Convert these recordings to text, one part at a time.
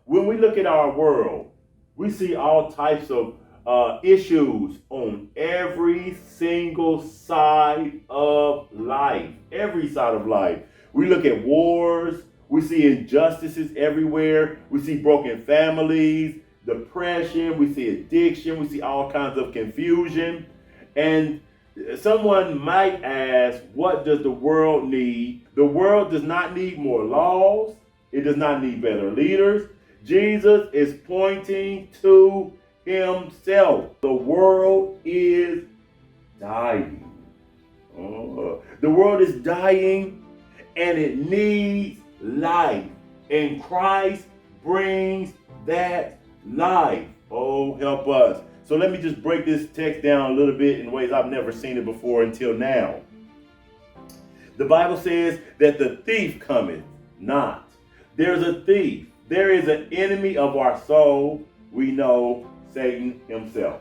When we look at our world, we see all types of issues on every single side of life. Every side of life. We look at wars. We see injustices everywhere. We see broken families, depression. We see addiction. We see all kinds of confusion. And someone might ask, what does the world need? The world does not need more laws. It does not need better leaders. Jesus is pointing to himself. The world is dying. The world is dying and it needs life. And Christ brings that life. Oh, help us. So let me just break this text down a little bit in ways I've never seen it before until now. The Bible says that the thief cometh not. There's a thief. There is an enemy of our soul. We know Satan himself.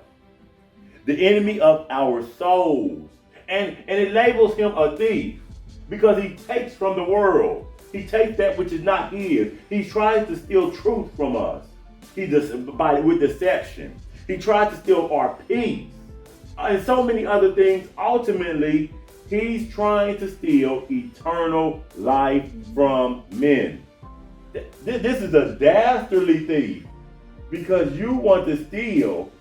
The enemy of our souls. And it labels him a thief because he takes from the world. He takes that which is not his. He tries to steal truth from us. With deception. He tries to steal our peace. And so many other things. Ultimately, he's trying to steal eternal life from men. This is a dastardly thief because you want to steal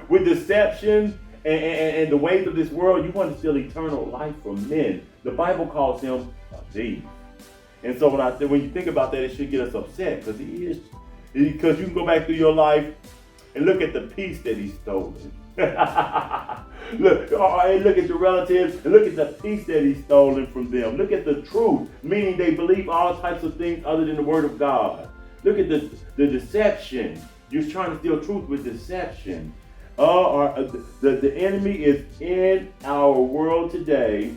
with deception and the ways of this world. You want to steal eternal life from men. The Bible calls him a thief. And so when you think about that, it should get us upset because he is. Because you can go back through your life and look at the peace that he's stolen. Look at your relatives and look at the peace that he's stolen from them. Look at the truth, meaning they believe all types of things other than the word of God. Look at the deception. You're trying to steal truth with deception. The enemy is in our world today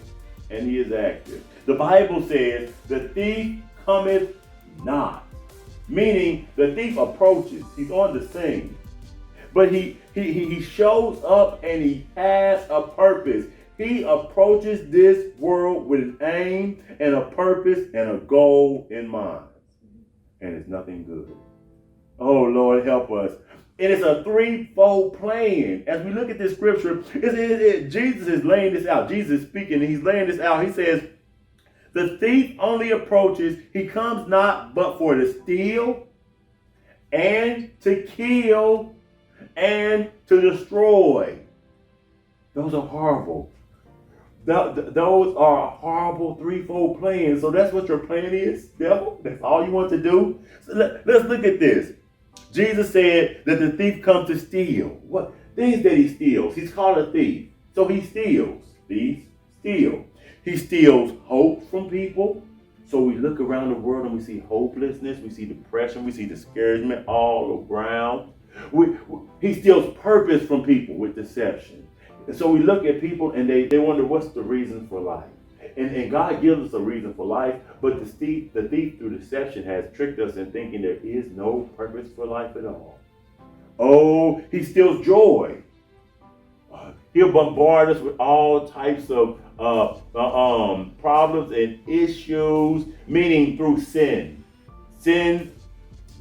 and he is active. The Bible says the thief cometh not. Meaning the thief approaches. He's on the scene. But he shows up and he has a purpose. He approaches this world with an aim and a purpose and a goal in mind. And it's nothing good. Oh, Lord, help us. And it's a threefold plan. As we look at this scripture, Jesus is laying this out. Jesus is speaking and he's laying this out. He says, the thief only approaches, he comes not but for to steal and to kill and to destroy. Those are horrible. Those are a horrible threefold plan. So that's what your plan is, devil? That's all you want to do? So let's look at this. Jesus said that the thief comes to steal. What things that he steals? He's called a thief. So he steals. Thieves steal. He steals hope from people. So we look around the world and we see hopelessness, we see depression, we see discouragement all around. He steals purpose from people with deception. And so we look at people and they wonder what's the reason for life. And God gives us a reason for life, but the thief through deception has tricked us in thinking there is no purpose for life at all. Oh, he steals joy. He'll bombard us with all types of problems and issues, meaning through sin. Sin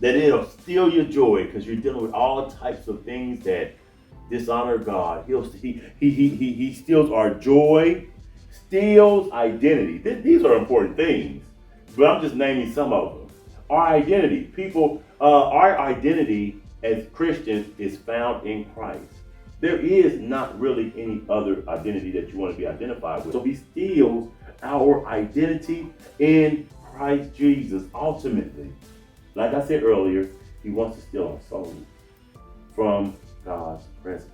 that it'll steal your joy because you're dealing with all types of things that dishonor God. He steals our joy, steals identity. These are important things, but I'm just naming some of them. Our identity, our identity as Christians is found in Christ. There is not really any other identity that you want to be identified with. So he steals our identity in Christ Jesus. Ultimately, like I said earlier, he wants to steal our soul from God's presence.